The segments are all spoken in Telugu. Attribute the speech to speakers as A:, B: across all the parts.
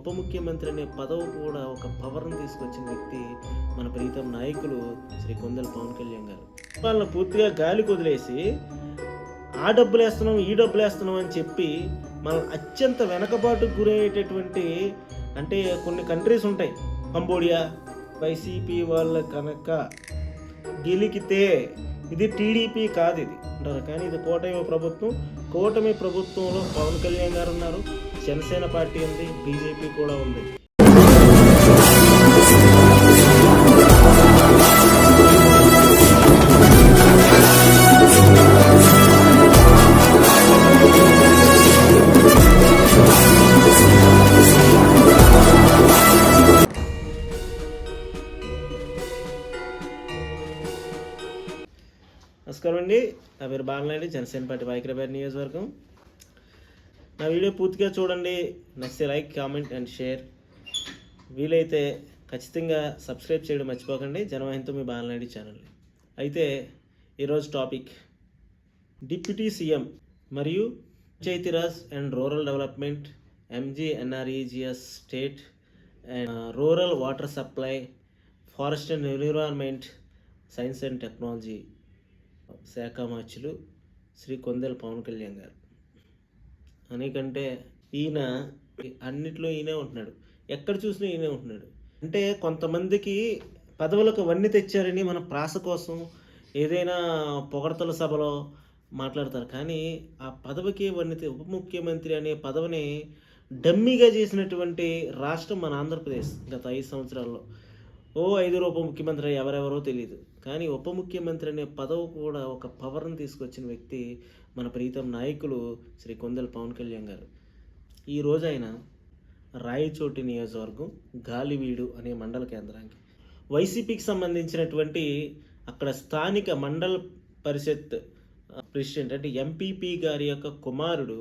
A: ఉప ముఖ్యమంత్రి అనే పదవి కూడా ఒక పవర్ని తీసుకొచ్చిన వ్యక్తి మన ప్రీతం నాయకులు శ్రీ కొందెల పవన్ కళ్యాణ్ గారు. వాళ్ళని పూర్తిగా గాలికి వదిలేసి ఆ డబ్బులు వేస్తున్నాం ఈ డబ్బులు వేస్తున్నాం అని చెప్పి మనం అత్యంత వెనకబాటుకు గురయ్యేటటువంటి అంటే కొన్ని కంట్రీస్ ఉంటాయి. కంబోడియా వైసీపీ వాళ్ళ కనుక గెలికితే ఇది టీడీపీ కాదు ఇది అంటారు, కానీ ఇది కూటమి ప్రభుత్వంలో పవన్ కళ్యాణ్ గారు ఉన్నారు, జనసేన పార్టీ ఉంది, బీజేపీ కూడా ఉంది. నమస్కారం అండి, నా పేరు బాలనాయుడు, జనసేన పార్టీ వైఖరిపేట నియోజకవర్గం. నా వీడియో పూర్తిగా చూడండి, నచ్చితే లైక్, కామెంట్ అండ్ షేర్. వీలైతే ఖచ్చితంగా సబ్స్క్రైబ్ చేయడం మర్చిపోకండి. జనవాహినితో మీ బాలనాయుడు ఛానల్. అయితే ఈరోజు టాపిక్ డిప్యూటీ సీఎం మరియు Panchayati Raj and rural development, MGNREGS state and rural water supply, forest and environment, science and technology శాఖ మార్చులు శ్రీ కొందెల పవన్ కళ్యాణ్ గారు. అనేకంటే ఈయన అన్నిట్లో ఈయనే ఉంటున్నాడు, ఎక్కడ చూసినా ఈయనే ఉంటున్నాడు. అంటే కొంతమందికి పదవులకు వన్నీ తెచ్చారని మన ప్రాస కోసం ఏదైనా పొగడతల సభలో మాట్లాడతారు, కానీ ఆ పదవికి వన్నీ ఉప ముఖ్యమంత్రి అనే పదవిని డమ్మీగా చేసినటువంటి రాష్ట్రం మన ఆంధ్రప్రదేశ్. గత 5 సంవత్సరాల్లో 5 ఉప ముఖ్యమంత్రి ఎవరెవరో తెలియదు, కానీ ఉప ముఖ్యమంత్రి అనే పదవి కూడా ఒక పవర్ని తీసుకొచ్చిన వ్యక్తి మన ప్రీతం నాయకులు శ్రీ కొందెల పవన్ కళ్యాణ్ గారు. ఈరోజు ఆయన రాయచోటి నియోజకవర్గం గాలివీడు అనే మండల కేంద్రానికి వైసీపీకి సంబంధించినటువంటి అక్కడ స్థానిక మండల పరిషత్ ప్రెసిడెంట్ అంటే ఎంపీపీ గారి యొక్క కుమారుడు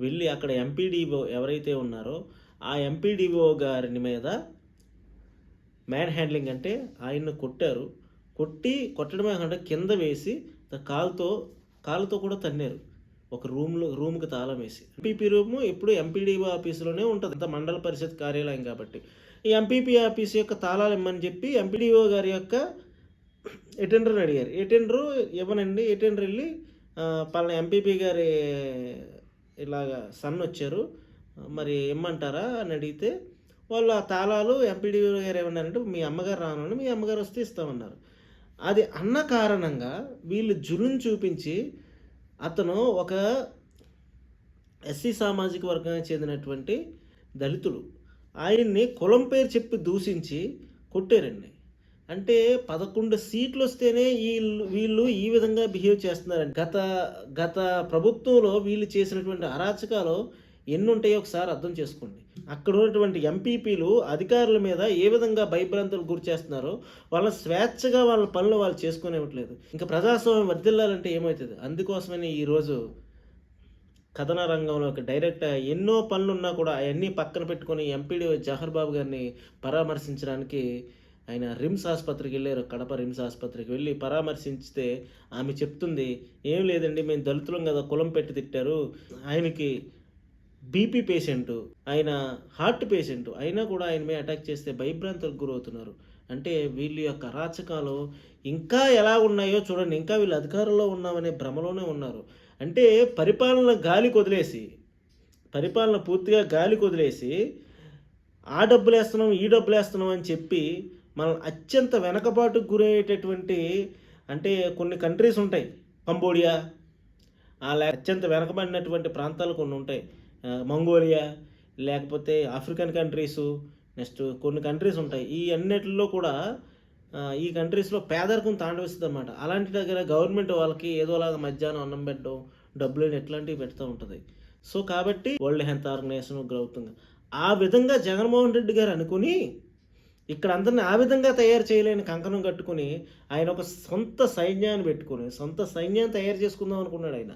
A: వెళ్ళి అక్కడ ఎంపీడీఓ ఎవరైతే ఉన్నారో ఆ ఎంపీడీఓ గారి మీద మ్యాన్ హ్యాండ్లింగ్ అంటే ఆయన్ను కొట్టడమే కాకుండా కింద వేసి కాలుతో కూడా తన్నారు. ఒక రూమ్కి తాళం వేసి, ఎంపీపీ రూము ఎప్పుడు ఎంపీడీఓ ఆఫీసులోనే ఉంటుంది, అంత మండల పరిషత్ కార్యాలయం కాబట్టి. ఈ ఎంపీపీ ఆఫీస్ యొక్క తాళాలు ఇమ్మని చెప్పి ఎంపీడీఓ గారి యొక్క అటెండర్ని అడిగారు. అటెండరు ఇవ్వనండి, అటెండర్ వెళ్ళి పలానా ఎంపీపీ గారి ఇలాగా సన్ వచ్చారు, మరి ఇమ్మంటారా అని అడిగితే వాళ్ళు ఆ తాళాలు ఎంపీడీఓ గారు ఏమన్నారంటే మీ అమ్మగారు రానండి, మీ అమ్మగారు వస్తే ఇస్తామన్నారు. అది అన్న కారణంగా వీళ్ళు జులుం చూపించి అతను ఒక ఎస్సీ సామాజిక వర్గానికి చెందినటువంటి దళితుడు, ఆయన్ని కులం పేరు చెప్పి దూషించి కొట్టారండి. అంటే 11 సీట్లు వస్తేనే వీళ్ళు ఈ విధంగా బిహేవ్ చేస్తున్నారండి. గత ప్రభుత్వంలో వీళ్ళు చేసినటువంటి అరాచకాలు ఎన్ని ఉంటాయో ఒకసారి అర్థం చేసుకోండి. అక్కడ ఉన్నటువంటి ఎంపీపీలు అధికారుల మీద ఏ విధంగా భయభ్రాంతులకు గురి చేస్తున్నారో, వాళ్ళ స్వేచ్ఛగా వాళ్ళ పనులు వాళ్ళు చేసుకునేవట్లేదు. ఇంకా ప్రజాస్వామ్యం వర్ధిల్లాలంటే ఏమవుతుంది? అందుకోసమని ఈరోజు కథన రంగంలోకి డైరెక్ట్ ఎన్నో పనులున్నా కూడా అవన్నీ పక్కన పెట్టుకొని ఎంపీడీ జహర్ బాబు గారిని పరామర్శించడానికి ఆయన రిమ్స్ ఆసుపత్రికి వెళ్ళారు. కడప రిమ్స్ ఆసుపత్రికి వెళ్ళి పరామర్శించితే ఆమె చెప్తుంది, ఏం లేదండి మేము దళితులం కదా, కులం పెట్టి తిట్టారు, ఆయనకి బీపీ పేషెంటు, ఆయన హార్ట్ పేషెంటు, అయినా కూడా ఆయన మీద అటాక్ చేస్తే భయభ్రాంతులకు గురవుతున్నారు. అంటే వీళ్ళ యొక్క అరాచకాలు ఇంకా ఎలా ఉన్నాయో చూడండి. ఇంకా వీళ్ళు అధికారంలో ఉన్నామనే భ్రమలోనే ఉన్నారు. అంటే పరిపాలన పూర్తిగా గాలికి వదిలేసి ఆ డబ్బులు వేస్తున్నాం ఈ డబ్బులు వేస్తున్నాం అని చెప్పి మనం అత్యంత వెనకబాటుకు గురయ్యేటటువంటి అంటే కొన్ని కంట్రీస్ ఉంటాయి. కంబోడియా అత్యంత వెనకబడినటువంటి ప్రాంతాలు కొన్ని ఉంటాయి, మంగోలియా, లేకపోతే ఆఫ్రికన్ కంట్రీసు, నెక్స్ట్ కొన్ని కంట్రీస్ ఉంటాయి. ఈ అన్నిటిలో కూడా ఈ కంట్రీస్లో పేదరికం తాండవిస్తుంది అన్నమాట. అలాంటి దగ్గర గవర్నమెంట్ వాళ్ళకి ఏదోలాగా మధ్యాహ్నం అన్నం పెట్టడం, డబ్బులు ఎట్లాంటివి పెడుతూ ఉంటుంది. సో కాబట్టి వరల్డ్ హెల్త్ ఆర్గనైజేషన్ గ్రౌతుంగా ఆ విధంగా జగన్మోహన్ రెడ్డి గారు అనుకుని ఇక్కడ అందరిని ఆ విధంగా తయారు చేయలేని కంకణం కట్టుకుని ఆయన ఒక సొంత సైన్యాన్ని తయారు చేసుకుందాం అనుకున్నాడు. ఆయన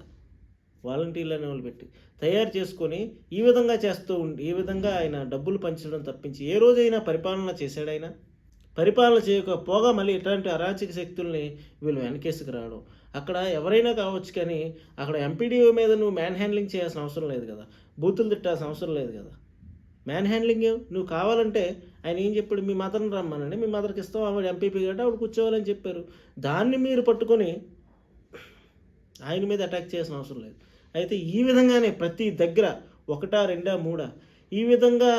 A: వాలంటీర్లు అనే వాళ్ళు పెట్టి తయారు చేసుకొని ఈ విధంగా ఆయన డబ్బులు పంచడం తప్పించి ఏ రోజైనా పరిపాలన చేశాడు? ఆయన పరిపాలన చేయకపోగా మళ్ళీ ఇట్లాంటి అరాచక శక్తుల్ని వీళ్ళు వెనకేసుకు రావడం. అక్కడ ఎవరైనా కావచ్చు, కానీ అక్కడ ఎంపీడీఓ మీద నువ్వు మ్యాన్ హ్యాండ్లింగ్ చేయాల్సిన అవసరం లేదు కదా, బూతులు తిట్టాల్సిన అవసరం లేదు కదా. మ్యాన్ హ్యాండ్లింగ్ నువ్వు కావాలంటే ఆయన ఏం చెప్పాడు, మీ మదర్ని రమ్మనండి, మీ మదర్కి ఇస్తాం, ఆవిడ ఎంపీపీ కాబట్టి ఆవిడ కూర్చోవాలని చెప్పారు. దాన్ని మీరు పట్టుకొని ఆయన మీద అటాక్ చేయాల్సిన అవసరం లేదు. అయితే ఈ విధంగానే ప్రతి దగ్గర ఒకటా రెండా మూడా ఈ విధంగా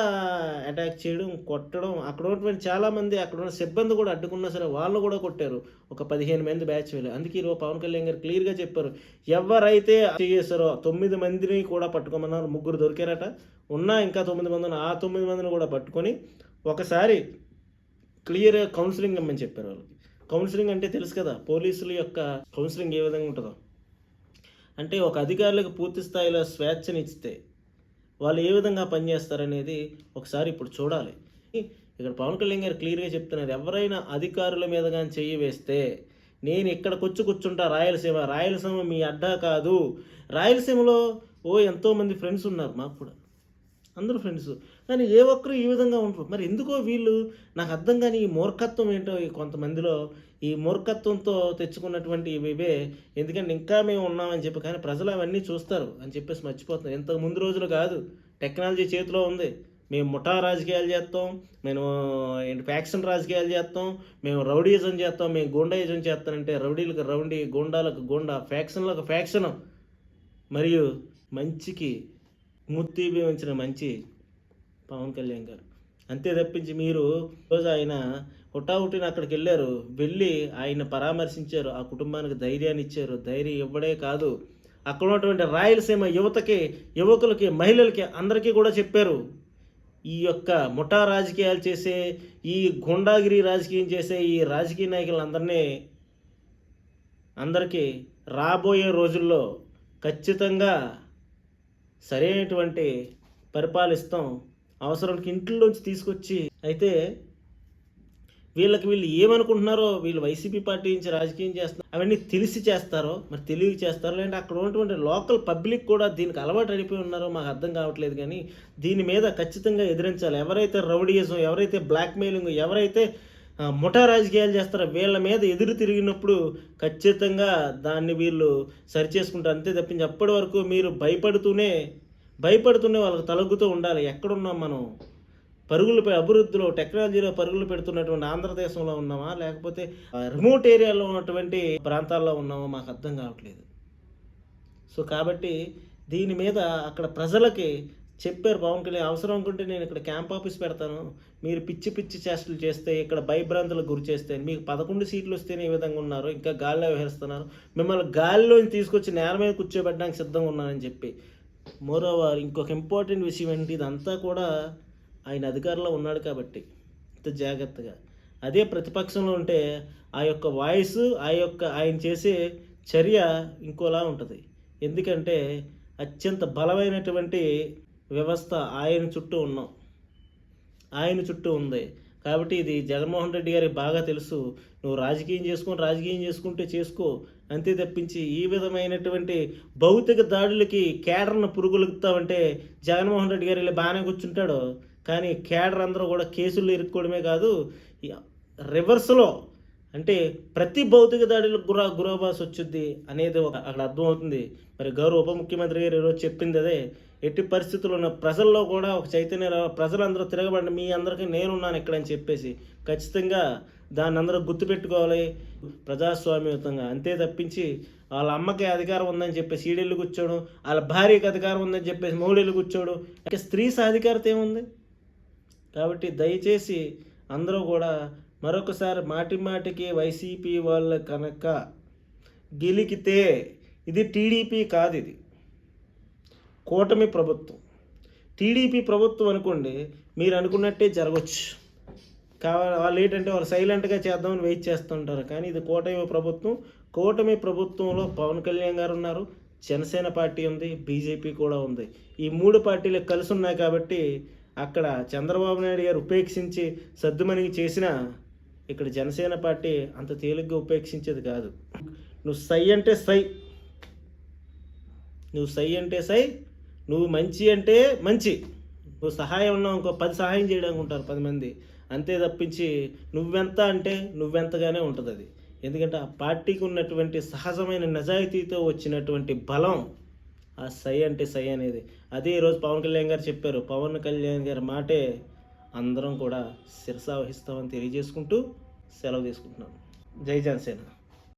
A: అటాక్ చేయడం, కొట్టడం, అక్కడ ఉన్నటువంటి చాలామంది అక్కడ ఉన్న సిబ్బంది కూడా అడ్డుకున్నా సరే వాళ్ళు కూడా కొట్టారు. ఒక 15 మంది బ్యాచ్ వెళ్ళి. అందుకే ఈరోజు పవన్ కళ్యాణ్ గారు క్లియర్గా చెప్పారు, ఎవరైతే చేశారో 9 మందిని కూడా పట్టుకోమన్నారు. 3 దొరికారట, ఉన్నా ఇంకా 9 మంది ఉన్నారు. ఆ 9 మందిని కూడా పట్టుకొని ఒకసారి క్లియర్గా కౌన్సిలింగ్ ఇమ్మని చెప్పారు వాళ్ళకి. కౌన్సిలింగ్ అంటే తెలుసు కదా, పోలీసుల యొక్క కౌన్సిలింగ్ ఏ విధంగా ఉంటుందో. అంటే ఒక అధికారులకు పూర్తి స్థాయిలో స్వేచ్ఛనిస్తే వాళ్ళు ఏ విధంగా పనిచేస్తారనేది ఒకసారి ఇప్పుడు చూడాలి. ఇక్కడ పవన్ కళ్యాణ్ గారు క్లియర్గా చెప్తున్నారు, ఎవరైనా అధికారుల మీద కానీ చెయ్యి వేస్తే నేను ఇక్కడికి వచ్చి కూర్చుంటా, రాయలసీమ మీ అడ్డా కాదు. రాయలసీమలో ఎంతోమంది ఫ్రెండ్స్ ఉన్నారు, మాకు కూడా అందరూ ఫ్రెండ్స్, కానీ ఏ ఒక్కరు ఈ విధంగా ఉంటారు. మరి ఎందుకో వీళ్ళు, నాకు అర్థం కానీ ఈ మూర్ఖత్వం ఏంటో కొంతమందిలో, ఈ మూర్ఖత్వంతో తెచ్చుకున్నటువంటి ఇవే. ఎందుకంటే ఇంకా మేము ఉన్నామని చెప్పి, కానీ ప్రజలు అవన్నీ చూస్తారు అని చెప్పేసి మర్చిపోతున్నారు. ఇంతకు ముందు రోజులు కాదు, టెక్నాలజీ చేతిలో ఉంది. మేము ముఠా రాజకీయాలు చేస్తాం, మేము ఫ్యాక్షన్ రాజకీయాలు చేస్తాం, మేము రౌడీజం చేస్తాం, మేము గూండాయిజం చేస్తానంటే రౌడీలకు రౌడీ, గూండాలకు గూండా, ఫ్యాక్షన్లకు ఫ్యాక్షన్, మరియు మంచికి ముత్తి ఉంచిన మంచి పవన్ కళ్యాణ్ గారు. అంతే తప్పించి మీరు రోజు ఆయన హుటాహుటిన అక్కడికి వెళ్ళి ఆయన పరామర్శించారు, ఆ కుటుంబానికి ధైర్యాన్ని ఇచ్చారు. ధైర్యం ఇవ్వడే కాదు, అక్కడ ఉన్నటువంటి రాయలసీమ యువకులకి, మహిళలకి అందరికీ కూడా చెప్పారు, ఈ యొక్క ముఠా రాజకీయాలు చేసే, ఈ గుండాగిరి రాజకీయం చేసే ఈ రాజకీయ అందరికీ రాబోయే రోజుల్లో ఖచ్చితంగా సరైనటువంటి పరిపాలిస్తాం, అవసరానికి ఇంట్లోంచి తీసుకొచ్చి. అయితే వీళ్ళు ఏమనుకుంటున్నారో, వీళ్ళు వైసీపీ పార్టీ నుంచి రాజకీయం చేస్తున్నారు, అవన్నీ తెలిసి చేస్తారో, మరి తెలివి చేస్తారో, లేదంటే అక్కడ ఉన్నటువంటి లోకల్ పబ్లిక్ కూడా దీనికి అలవాటు అయిపోయి ఉన్నారో మాకు అర్థం కావట్లేదు. కానీ దీని మీద ఖచ్చితంగా ఎదిరించాలి. ఎవరైతే రౌడీయిజం, ఎవరైతే బ్లాక్మెయిలింగ్, ఎవరైతే ముఠా రాజకీయాలు చేస్తారో వీళ్ళ మీద ఎదురు తిరిగినప్పుడు ఖచ్చితంగా దాన్ని వీళ్ళు సరిచేసుకుంటారు. అంతే తప్పించి అప్పటి వరకు మీరు భయపడుతూనే వాళ్ళకి తలగ్గుతూ ఉండాలి. ఎక్కడున్నాం మనం? అభివృద్ధిలో, టెక్నాలజీలో పరుగులు పెడుతున్నటువంటి ఆంధ్రదేశంలో ఉన్నామా, లేకపోతే రిమోట్ ఏరియాలో ఉన్నటువంటి ప్రాంతాల్లో ఉన్నామా మాకు అర్థం కావట్లేదు. సో కాబట్టి దీని మీద అక్కడ ప్రజలకి చెప్పారు పవన్ కళ్యాణ్, అవసరం అనుకుంటే నేను ఇక్కడ క్యాంప్ ఆఫీస్ పెడతాను, మీరు పిచ్చి చేష్టలు చేస్తే, ఇక్కడ భయభ్రాంతులకు గురి చేస్తే, మీకు 11 సీట్లు వస్తేనే ఈ విధంగా ఉన్నారు, ఇంకా గాల్లో వ్యవహరిస్తున్నారు, మిమ్మల్ని గాలిలో తీసుకొచ్చి నేల మీద కూర్చోబెట్టడానికి సిద్ధంగా ఉన్నానని చెప్పి. మోరోవర్ ఇంకొక ఇంపార్టెంట్ విషయం ఏంటి, ఇదంతా కూడా ఆయన అధికారంలో ఉన్నాడు కాబట్టి ఇంత జాగ్రత్తగా. అదే ప్రతిపక్షంలో ఉంటే ఆ యొక్క వాయిస్, ఆయన చేసే చర్య ఇంకోలా ఉంటుంది. ఎందుకంటే అత్యంత బలమైనటువంటి వ్యవస్థ ఆయన చుట్టూ ఉంది కాబట్టి ఇది జగన్మోహన్ రెడ్డి గారికి బాగా తెలుసు. నువ్వు రాజకీయం చేసుకుంటే చేసుకో, అంతే తప్పించి ఈ విధమైనటువంటి భౌతిక దాడులకి కేడర్ను పురుగులుగుతామంటే జగన్మోహన్ రెడ్డి గారు బాగానే కూర్చుంటాడు. కానీ కేడర్ అందరూ కూడా కేసులు ఇరుక్కోవడమే కాదు, రివర్స్లో అంటే ప్రతి భౌతిక దాడిలకు గురవ్వాల్సి వచ్చుద్ది అనేది అక్కడ అర్థమవుతుంది. మరి గౌరవ ఉప ముఖ్యమంత్రి గారు ఈరోజు చెప్పింది అదే. ఎట్టి పరిస్థితుల్లో ఉన్న ప్రజల్లో కూడా ఒక చైతన్య, ప్రజలందరూ తిరగబడి మీ అందరికీ నేనున్నాను ఇక్కడ అని చెప్పేసి ఖచ్చితంగా దాన్ని అందరూ గుర్తుపెట్టుకోవాలి ప్రజాస్వామ్యయుతంగా. అంతే తప్పించి వాళ్ళ అమ్మకి అధికారం ఉందని చెప్పేసి ఈడెళ్ళు కూర్చోడు, వాళ్ళ భార్యకి అధికారం ఉందని చెప్పేసి మూడేళ్ళు కూర్చోడు, ఇంకా స్త్రీ సాధికారత ఏముంది? కాబట్టి దయచేసి అందరూ కూడా మరొకసారి మాటికి వైసీపీ వాళ్ళ కనుక గెలికితే, ఇది టీడీపీ కాదు, ఇది కూటమి ప్రభుత్వం. టీడీపీ ప్రభుత్వం అనుకోండి, మీరు అనుకున్నట్టే జరగవచ్చు. వాళ్ళు ఏంటంటే వాళ్ళు సైలెంట్గా చేద్దామని వెయిట్ చేస్తుంటారు. కానీ ఇది కూటమి ప్రభుత్వంలో పవన్ కళ్యాణ్ గారు ఉన్నారు, జనసేన పార్టీ ఉంది, బీజేపీ కూడా ఉంది. ఈ 3 పార్టీలు కలిసి ఉన్నాయి కాబట్టి అక్కడ చంద్రబాబు నాయుడు గారు ఉపేక్షించి సద్దుమణిగి చేసినా ఇక్కడ జనసేన పార్టీ అంత తేలిగ్గా ఉపేక్షించేది కాదు. నువ్వు సై అంటే సై, నువ్వు మంచి అంటే మంచి, నువ్వు సహాయం ఉన్నావు ఇంకో 10 సహాయం చేయడానికి ఉంటారు 10 మంది. అంతే తప్పించి నువ్వెంత అంటే నువ్వెంతగానే ఉంటుంది అది. ఎందుకంటే ఆ పార్టీకి ఉన్నటువంటి సహజమైన నిజాయితీతో వచ్చినటువంటి బలం ఆ సై అంటే సై అనేది. అదే ఈరోజు పవన్ కళ్యాణ్ గారు చెప్పారు. పవన్ కళ్యాణ్ గారి మాటే అందరం కూడా శిరసావహిస్తామని తెలియజేసుకుంటూ సెలవు తీసుకుంటున్నాను. జై జనసేన.